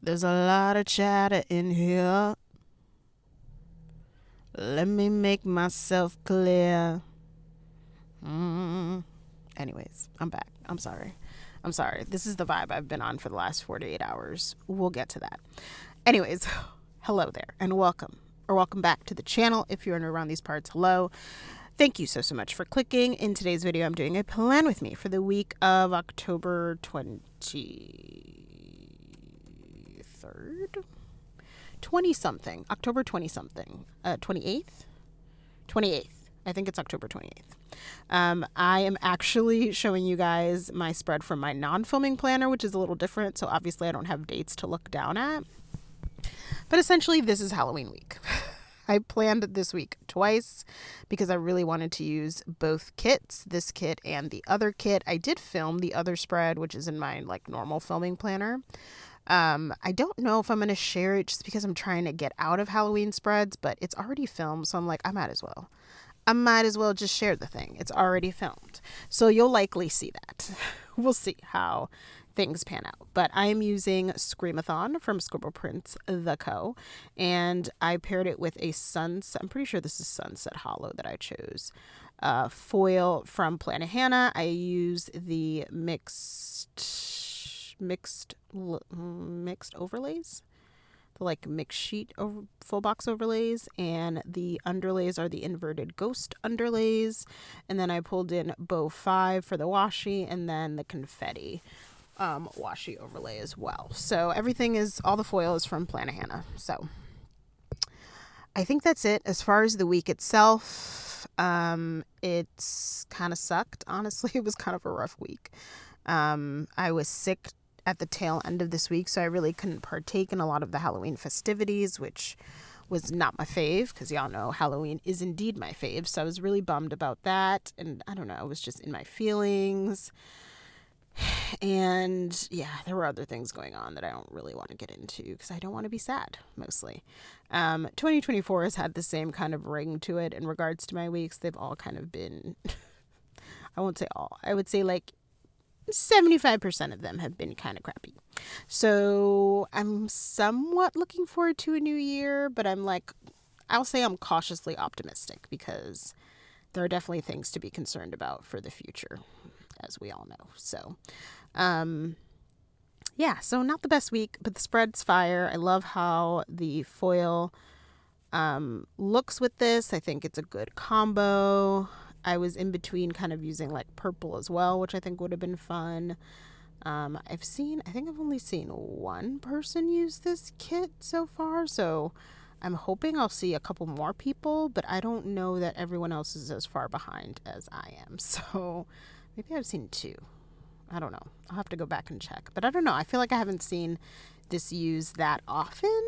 There's a lot of chatter in here. Let me make myself clear. Anyways, I'm back. I'm sorry. This is the vibe I've been on for the last 48 hours. We'll get to that. Anyways, hello there and welcome back to the channel. If you're new around these parts, hello. Thank you so much for clicking. In today's video, I'm doing a plan with me for the week of October 23rd? 20-something. October 20-something. 28th? 28th. I think it's October 28th. I am actually showing you guys my spread from my non-filming planner, which is a little different. So obviously I don't have dates to look down at. But essentially, this is Halloween week. I planned this week twice because I really wanted to use both kits, this kit and the other kit. I did film the other spread, which is in my normal filming planner. I don't know if I'm going to share it just because I'm trying to get out of Halloween spreads, but it's already filmed. So I'm like, I might as well just share the thing. It's already filmed. So you'll likely see that. We'll see how things pan out. But I am using Screamathon from Scribble The Co. And I paired it with a sunset. I'm pretty sure this is Sunset Hollow that I chose. Foil from Planahana. I used the mixed overlays. The mixed sheet full box overlays, and the underlays are the inverted ghost underlays. And then I pulled in Bow 5 for the washi, and then the confetti washi overlay as well. So all the foil is from Planahana. So I think that's it. As far as the week itself, it's kind of sucked. Honestly, it was kind of a rough week. I was sick at the tail end of this week, so I really couldn't partake in a lot of the Halloween festivities, which was not my fave, because y'all know Halloween is indeed my fave. So I was really bummed about that, and I don't know, I was just in my feelings. And yeah, there were other things going on that I don't really want to get into because I don't want to be sad, mostly. 2024 has had the same kind of ring to it in regards to my weeks. They've all kind of been, I won't say all, I would say 75% of them have been kind of crappy. So I'm somewhat looking forward to a new year, but I'll say I'm cautiously optimistic because there are definitely things to be concerned about for the future, as we all know. So, yeah, so not the best week, but the spread's fire. I love how the foil looks with this. I think it's a good combo. I was in between kind of using purple as well, which I think would have been fun. I think I've only seen one person use this kit so far, so I'm hoping I'll see a couple more people, but I don't know that everyone else is as far behind as I am. So maybe I've seen two. I don't know. I'll have to go back and check. But I don't know. I feel like I haven't seen this used that often.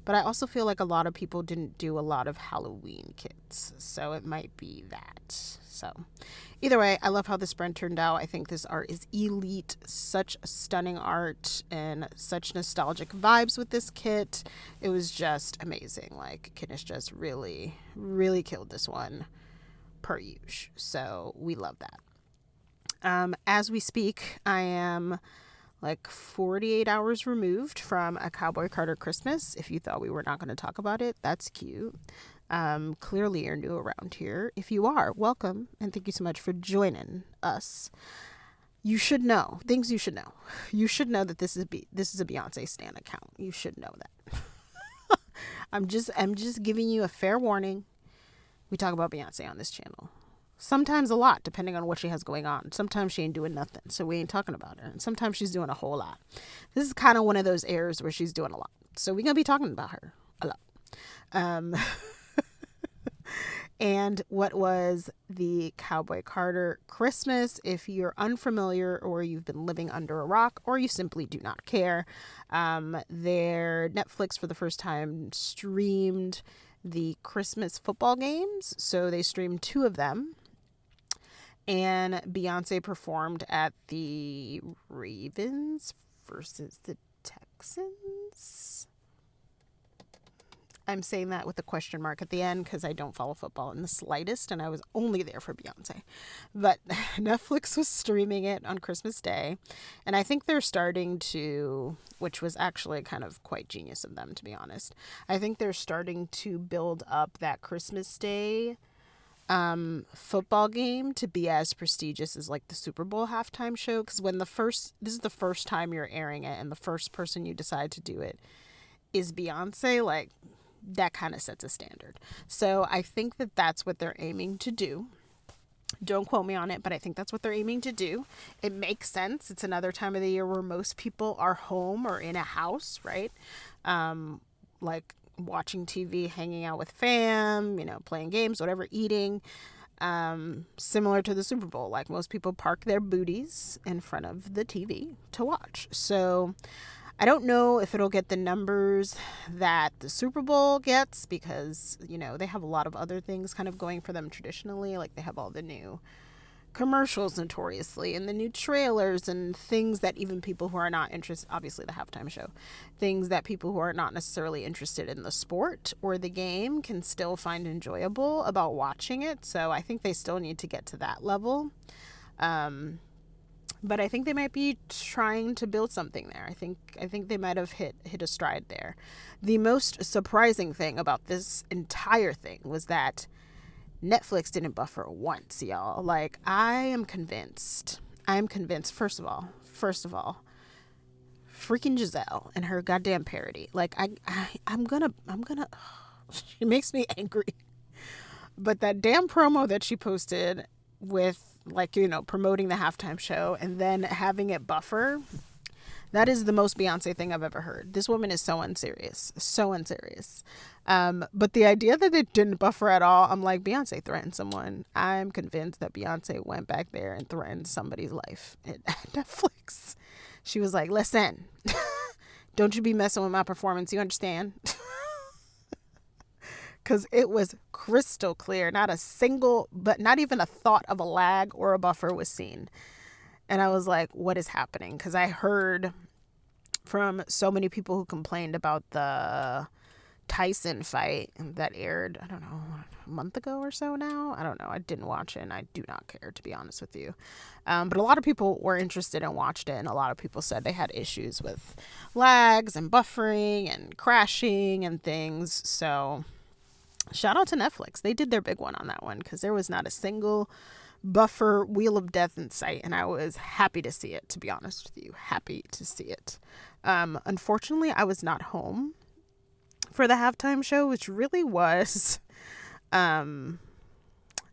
But I also feel like a lot of people didn't do a lot of Halloween kits. So it might be that. So either way, I love how this spread turned out. I think this art is elite. Such stunning art and such nostalgic vibes with this kit. It was just amazing. Kidness just really, really killed this one per usual. So we love that. As we speak, I am 48 hours removed from a Cowboy Carter Christmas. If you thought we were not going to talk about it, that's cute. Clearly you're new around here. If you are, welcome, and thank you so much for joining us. You should know things you should know. You should know that this is a Beyoncé stan account. You should know that. I'm just giving you a fair warning. We talk about Beyonce on this channel. Sometimes a lot, depending on what she has going on. Sometimes she ain't doing nothing, so we ain't talking about her. And sometimes she's doing a whole lot. This is kind of one of those eras where she's doing a lot. So we're going to be talking about her a lot. And what was the Cowboy Carter Christmas? If you're unfamiliar or you've been living under a rock or you simply do not care, their Netflix for the first time streamed the Christmas football games. So they streamed 2 of them. And Beyonce performed at the Ravens versus the Texans. I'm saying that with a question mark at the end because I don't follow football in the slightest, and I was only there for Beyonce. But Netflix was streaming it on Christmas Day, and I think they're starting to, which was actually kind of quite genius of them, to be honest. I think they're starting to build up that Christmas Day football game to be as prestigious as like the Super Bowl halftime show, because this is the first time you're airing it and the first person you decide to do it is Beyonce, like that kind of sets a standard. So I think that that's what they're aiming to do. Don't quote me on it, but I think that's what they're aiming to do. It makes sense. It's another time of the year where most people are home or in a house, right? Like watching TV, hanging out with fam, playing games, whatever, eating. Similar to the Super Bowl, like most people park their booties in front of the TV to watch. So I don't know if it'll get the numbers that the Super Bowl gets because, they have a lot of other things kind of going for them traditionally. Like they have all the new commercials notoriously and the new trailers and things that even people who are not interested, obviously the halftime show, things that people who are not necessarily interested in the sport or the game can still find enjoyable about watching it. So I think they still need to get to that level. But I think they might be trying to build something there. I think they might have hit a stride there. The most surprising thing about this entire thing was that Netflix didn't buffer once, y'all. Like, I'm convinced. First of all, freaking Giselle and her goddamn parody. Like, I'm gonna. She makes me angry. But that damn promo that she posted with, promoting the halftime show and then having it buffer, that is the most Beyonce thing I've ever heard. This woman is so unserious. But the idea that it didn't buffer at all, I'm like, Beyonce threatened someone. I'm convinced that Beyonce went back there and threatened somebody's life at Netflix. She was like, listen, don't you be messing with my performance. You understand? Because it was crystal clear. Not even a thought of a lag or a buffer was seen. And I was like, what is happening? Because I heard from so many people who complained about the Tyson fight that aired, I don't know, a month ago or so now. I don't know. I didn't watch it and I do not care, to be honest with you. But a lot of people were interested and watched it. And a lot of people said they had issues with lags and buffering and crashing and things. So shout out to Netflix. They did their big one on that one because there was not a single buffer wheel of death in sight, and I was happy to see it, to be honest with you. Happy to see it. Unfortunately, I was not home for the halftime show, which really was not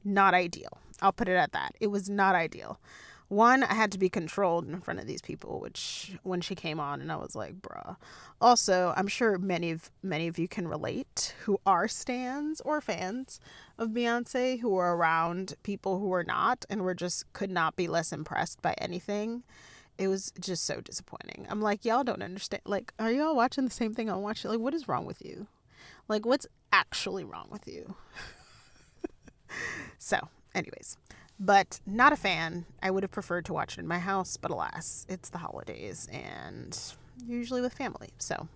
ideal. I'll put it at that. It was not ideal. One, I had to be controlled in front of these people, which when she came on, and I was like, bruh. Also, I'm sure many of you can relate who are stans or fans of Beyonce, who are around people who are not, and could not be less impressed by anything. It was just so disappointing. I'm like, y'all don't understand. Like, are y'all watching the same thing I'm watching? Like, what is wrong with you? Like, what's actually wrong with you? So, anyways. But not a fan. I would have preferred to watch it in my house, but alas, it's the holidays and usually with family. So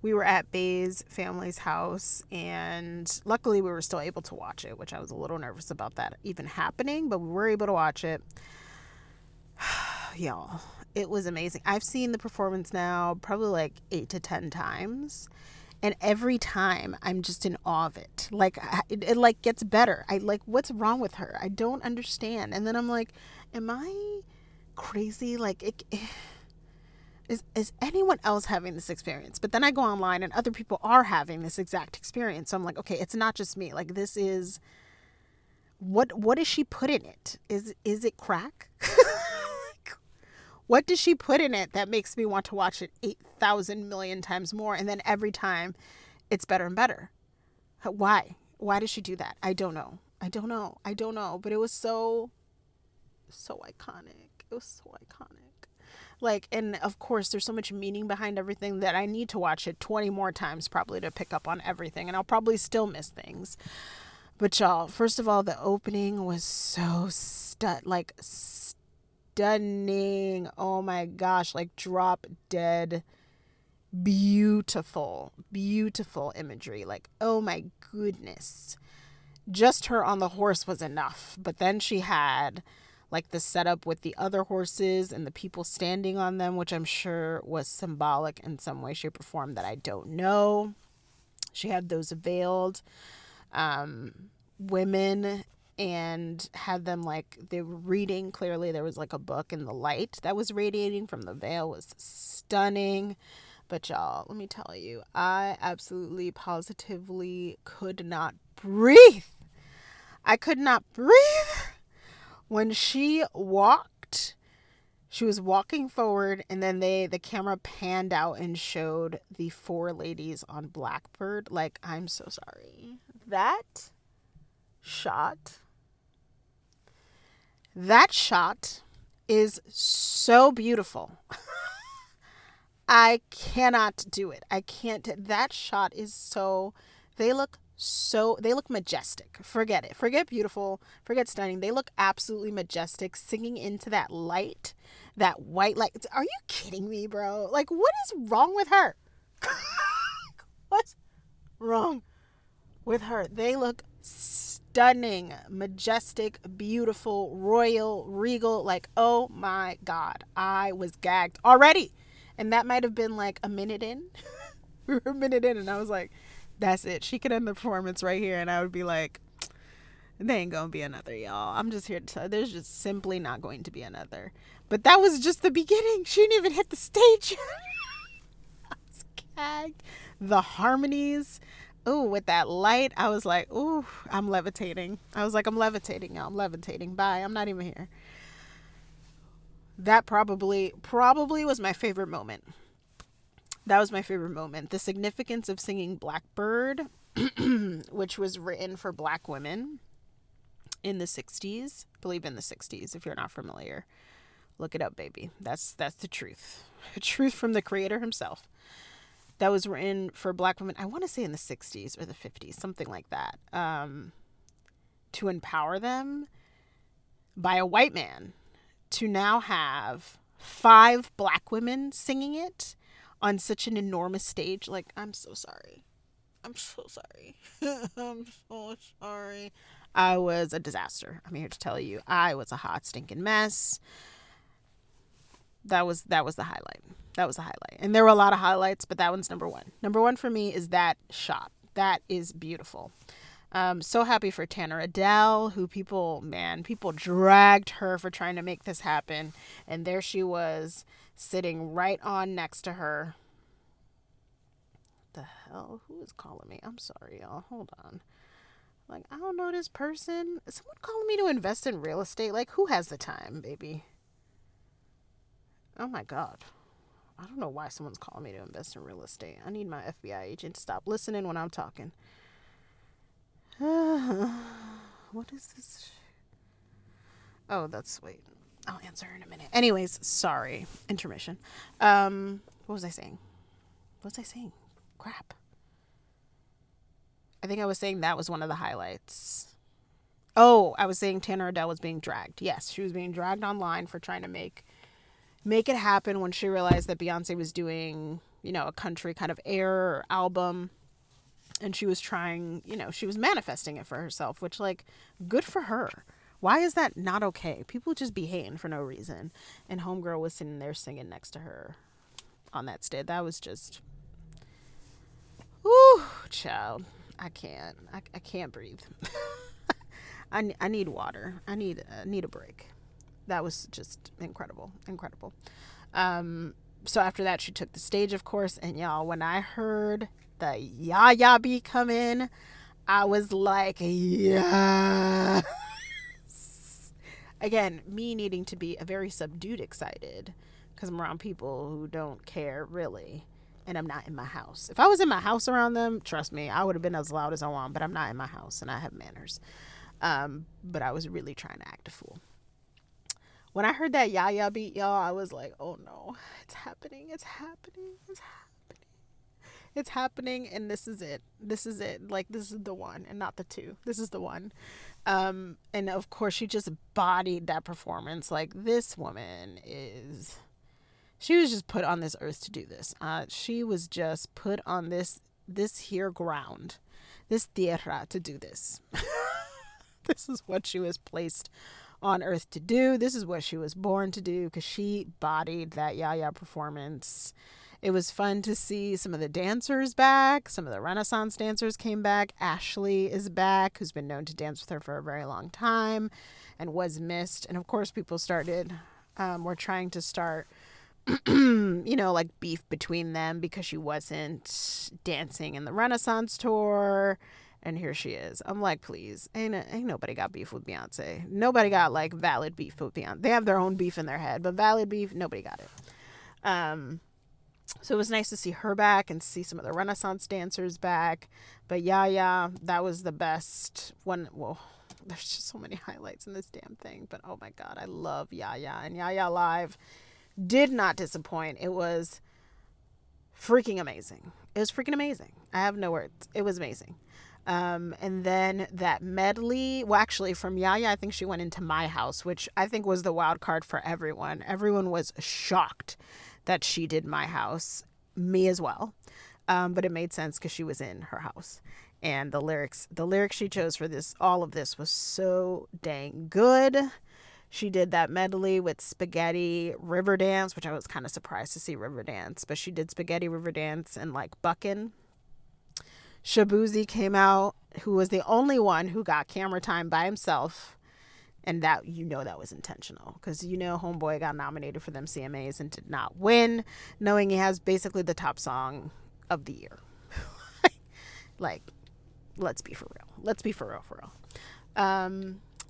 we were at Bay's family's house, and luckily we were still able to watch it, which I was a little nervous about that even happening, but we were able to watch it. Y'all, it was amazing. I've seen the performance now probably like 8 to 10 times. And every time I'm just in awe of it. Like, it like gets better. I like, what's wrong with her? I don't understand. And then I'm like, am I crazy? Like, is anyone else having this experience? But then I go online and other people are having this exact experience. So I'm like, okay, it's not just me. Like, this is, what does she put in it? Is it crack? What does she put in it that makes me want to watch it 8,000 million times more? And then every time it's better and better. Why? Why does she do that? I don't know. But it was so iconic. It was so iconic. Like, and of course, there's so much meaning behind everything that I need to watch it 20 more times probably to pick up on everything. And I'll probably still miss things. But y'all, first of all, the opening was so stunning. Oh my gosh, like drop dead beautiful, beautiful imagery. Like, oh my goodness. Just her on the horse was enough. But then she had like the setup with the other horses and the people standing on them, which I'm sure was symbolic in some way, shape, or form that I don't know. She had those veiled women and had them like they were reading. Clearly there was like a book, and the light that was radiating from the veil was stunning. But y'all, let me tell you, I absolutely positively could not breathe. I could not breathe when she walked. She was walking forward, and then the camera panned out and showed the 4 ladies on Blackbird. Like, I'm so sorry. That shot is so beautiful. I cannot do it. I can't. That shot is so, they look majestic. Forget it. Forget beautiful. Forget stunning. They look absolutely majestic, singing into that light, that white light. Are you kidding me, bro? Like, what is wrong with her? What's wrong with her? They look stunning, majestic, beautiful, royal, regal. Like, oh my God. I was gagged already. And that might have been like a minute in. We were a minute in, and I was like, that's it. She could end the performance right here. And I would be like, there ain't going to be another, y'all. I'm just here to tell you, there's just simply not going to be another. But that was just the beginning. She didn't even hit the stage. I was gagged. The harmonies. Ooh, with that light, I was like, ooh, I'm levitating. I was like, I'm levitating, y'all. I'm levitating. Bye. I'm not even here. That probably was my favorite moment. That was my favorite moment. The significance of singing Blackbird, which was written for Black women in the 60s. I believe in the 60s, if you're not familiar. Look it up, baby. That's the truth. The truth from the creator himself. That was written for Black women, I want to say in the 60s or the 50s, something like that, to empower them by a white man, to now have 5 Black women singing it on such an enormous stage. Like, I'm so sorry. I'm so sorry. I'm so sorry. I was a disaster. I'm here to tell you, I was a hot stinking mess. That was the highlight. That was the highlight. And there were a lot of highlights, but that one's number one. Number one for me is that shot. That is beautiful. So happy for Tanner Adele, who people dragged her for trying to make this happen. And there she was, sitting right on next to her. The hell? Who is calling me? I'm sorry, y'all. Hold on. Like, I don't know this person. Is someone calling me to invest in real estate? Like, who has the time, baby? Oh my God. I don't know why someone's calling me to invest in real estate. I need my FBI agent to stop listening when I'm talking. What is this? Oh, wait. I'll answer her in a minute. Anyways, sorry. Intermission. What was I saying? Crap. I think I was saying that was one of the highlights. Oh, I was saying Tanner Adele was being dragged. Yes, she was being dragged online for trying to make it happen when she realized that Beyoncé was doing, a country kind of air album. And she was trying, she was manifesting it for herself, which, like, good for her. Why is that not okay? People just be hating for no reason. And Homegirl was sitting there singing next to her on that stage. That was just, whoo, child. I can't breathe. I need water. I need a break. That was just incredible. So after that, she took the stage, of course. And y'all, when I heard the ya beat come in, I was like, yeah. Again, me needing to be a very subdued excited because I'm around people who don't care really. And I'm not in my house. If I was in my house around them, trust me, I would have been as loud as I want. But I'm not in my house, and I have manners. But I was really trying to act a fool. When I heard that ya beat, y'all, I was like, oh no, it's happening. It's happening, and this is it. Like, this is the one, and not the two. This is the one. And of course, she just bodied that performance. Like, this woman is she was just put on this earth to do this. She was just put on this here ground, this tierra, to do this. This is what she was placed on earth to do. This is what she was born to do, because she bodied that Yaya performance. It was fun to see some of the dancers back. Some of the Renaissance dancers came back. Ashley is back, who's been known to dance with her for a very long time and was missed. And of course, people were trying to start, like beef between them because she wasn't dancing in the Renaissance tour. And here she is. I'm like, please, ain't nobody got beef with Beyonce. Nobody got like valid beef with Beyonce. They have their own beef in their head, but valid beef, nobody got it. So it was nice to see her back and see some of the Renaissance dancers back. But Yaya, that was the best one. Well, there's just so many highlights in this damn thing. But oh my God, I love Yaya. And Yaya Live did not disappoint. It was freaking amazing. It was freaking amazing. I have no words. It was amazing. And then that medley, well, actually from Yaya, I think she went into My House, which I think was the wild card for everyone. Everyone was shocked that she did My House, me as well. But it made sense because she was in her house. And the lyrics she chose for all of this was so dang good. She did that medley with Spaghetti Riverdance, which I was kind of surprised to see Riverdance, but she did Spaghetti Riverdance and like Buckin'. Shabuzi came out, who was the only one who got camera time by himself. And that, that was intentional, because, Homeboy got nominated for them CMAs and did not win, knowing he has basically the top song of the year. Like, let's be for real.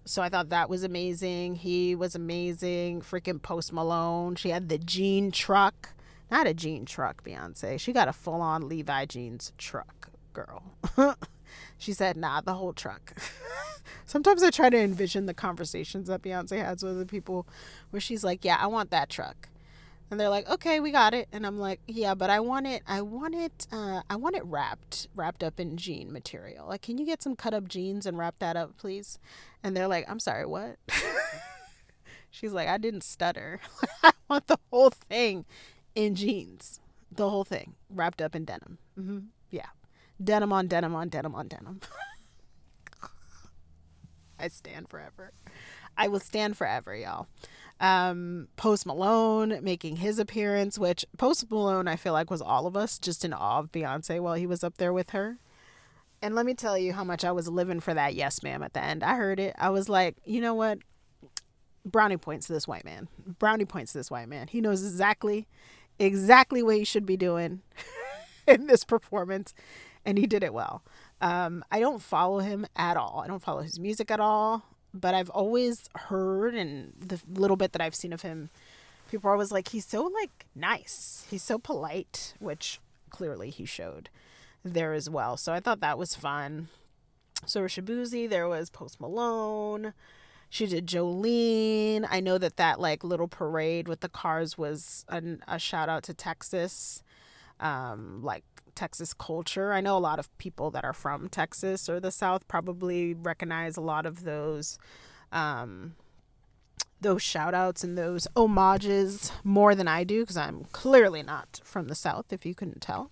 So I thought that was amazing. He was amazing. Freaking Post Malone. She had the jean truck. Not a jean truck, Beyonce. She got a full-on Levi jeans truck. Girl. She said, nah, the whole truck. Sometimes I try to envision the conversations that Beyonce has with the people where she's like, yeah, I want that truck. And they're like, okay, we got it. And I'm like, yeah, but I want it wrapped up in jean material. Like, can you get some cut up jeans and wrap that up, please? And they're like, I'm sorry, what? She's like, I didn't stutter. I want the whole thing in jeans. The whole thing wrapped up in denim. Yeah. Denim on denim on denim on denim. I stand forever. I will stand forever, y'all. Post Malone making his appearance, which Post Malone, I feel like, was all of us just in awe of Beyonce while he was up there with her. And let me tell you how much I was living for that yes ma'am at the end. I heard it. I was like, you know what? Brownie points to this white man. Brownie points to this white man. He knows exactly what he should be doing in this performance. And he did it well. I don't follow him at all. I don't follow his music at all. But I've always heard, and the little bit that I've seen of him, people are always like, he's so like nice. He's so polite, which clearly he showed there as well. So I thought that was fun. So Shabuzi, there was Post Malone. She did Jolene. I know that like little parade with the cars was a shout out to Texas. Like Texas culture. I know a lot of people that are from Texas or the South probably recognize a lot of those shout outs and those homages more than I do, because I'm clearly not from the South, if you couldn't tell.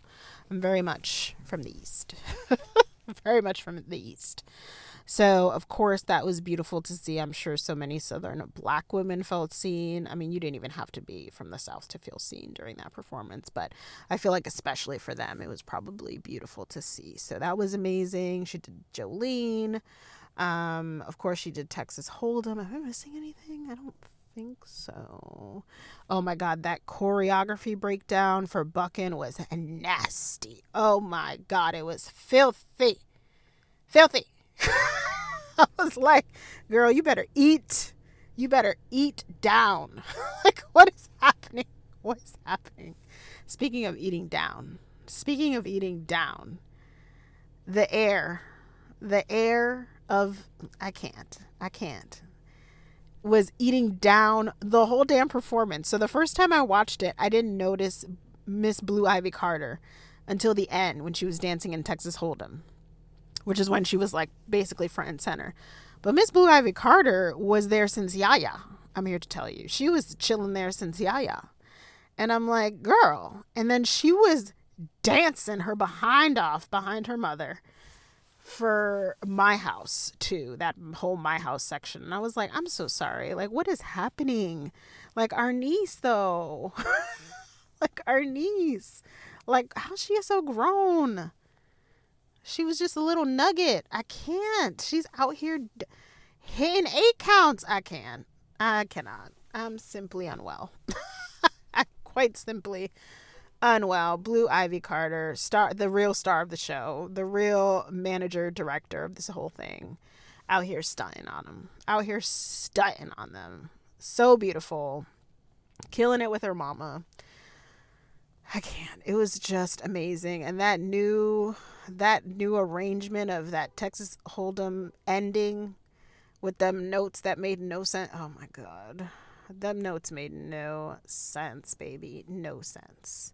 I'm very much from the East. Very much from the East. So, of course, that was beautiful to see. I'm sure so many Southern Black women felt seen. I mean, you didn't even have to be from the South to feel seen during that performance, but I feel like especially for them, it was probably beautiful to see. So that was amazing. She did Jolene. Of course, she did Texas Hold'em. Am I missing anything? I don't think so. Oh my God, that choreography breakdown for Buckin' was nasty. Oh my God, it was filthy. Filthy. I was like, girl, you better eat down. Like, what is happening? Speaking of eating down, the air of, I can't, was eating down the whole damn performance. So the first time I watched it, I didn't notice Miss Blue Ivy Carter until the end when she was dancing in Texas Hold'em, which is when she was like basically front and center. But Miss Blue Ivy Carter was there since Yaya. I'm here to tell you. She was chilling there since Yaya. And I'm like, girl. And then she was dancing her behind off behind her mother for my house too, that whole my house section. And I was like, I'm so sorry. Like, what is happening? Like, our niece though. Like, our niece. Like, how she is so grown? She was just a little nugget. I can't. She's out here hitting 8 counts. I cannot. I'm simply unwell. Quite simply unwell. Blue Ivy Carter, the real star of the show, the real manager, director of this whole thing, out here stunting on them. Out here stunting on them. So beautiful. Killing it with her mama. I can't. It was just amazing. And that new arrangement of that Texas Hold'em ending with them notes that made no sense. Oh my God. Them notes made no sense, baby. No sense.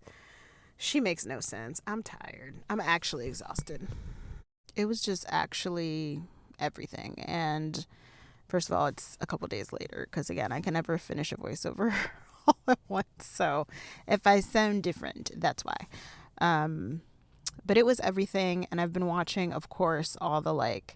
She makes no sense. I'm tired. I'm actually exhausted. It was just actually everything. And first of all, it's a couple days later because, again, I can never finish a voiceover all at once. So if I sound different, that's why. But it was everything. And I've been watching, of course, all the like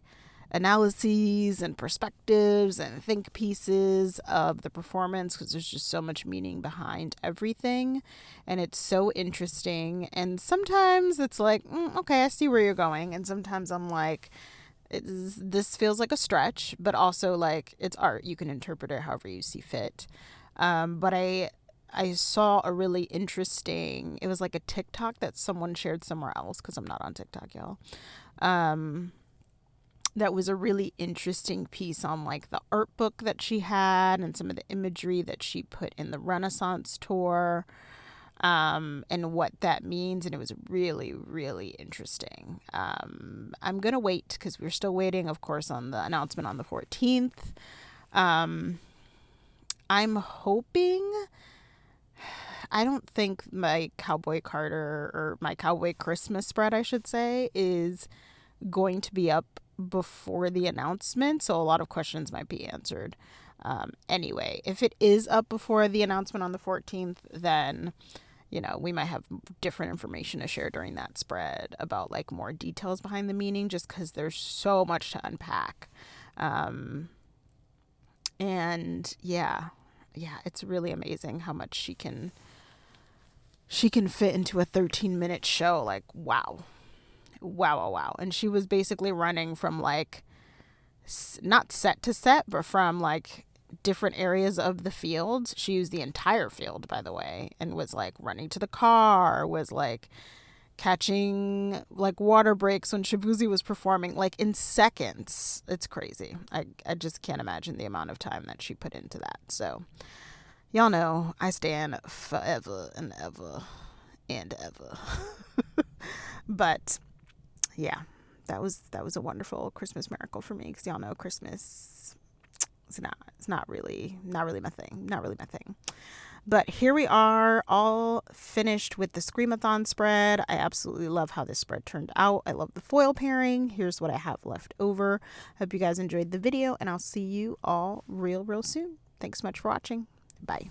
analyses and perspectives and think pieces of the performance because there's just so much meaning behind everything. And it's so interesting. And sometimes it's like, okay, I see where you're going. And sometimes I'm like, this feels like a stretch, but also like it's art. You can interpret it however you see fit. But I saw a really interesting, it was like a TikTok that someone shared somewhere else because I'm not on TikTok, y'all. That was a really interesting piece on like the art book that she had and some of the imagery that she put in the Renaissance tour, and what that means. And it was really, really interesting. I'm going to wait because we're still waiting, of course, on the announcement on the 14th. I'm hoping, I don't think my Cowboy Carter or my Cowboy Christmas spread, I should say, is going to be up before the announcement, so a lot of questions might be answered. Anyway, if it is up before the announcement on the 14th, then we might have different information to share during that spread about like more details behind the meaning, just because there's so much to unpack. And yeah, it's really amazing how much she can fit into a 13-minute show. Like, wow. And she was basically running from like not set to set, but from like different areas of the field. She used the entire field, by the way, and was like running to the car, was like catching like water breaks when Shabuzi was performing, like in seconds. It's crazy. I just can't imagine the amount of time that she put into that. So y'all know I stand forever and ever and ever. But yeah, that was a wonderful Christmas miracle for me, because y'all know Christmas is not really my thing. But here we are, all finished with the Screamathon spread. I absolutely love how this spread turned out. I love the foil pairing. Here's what I have left over. Hope you guys enjoyed the video, and I'll see you all real soon. Thanks so much for watching. Bye.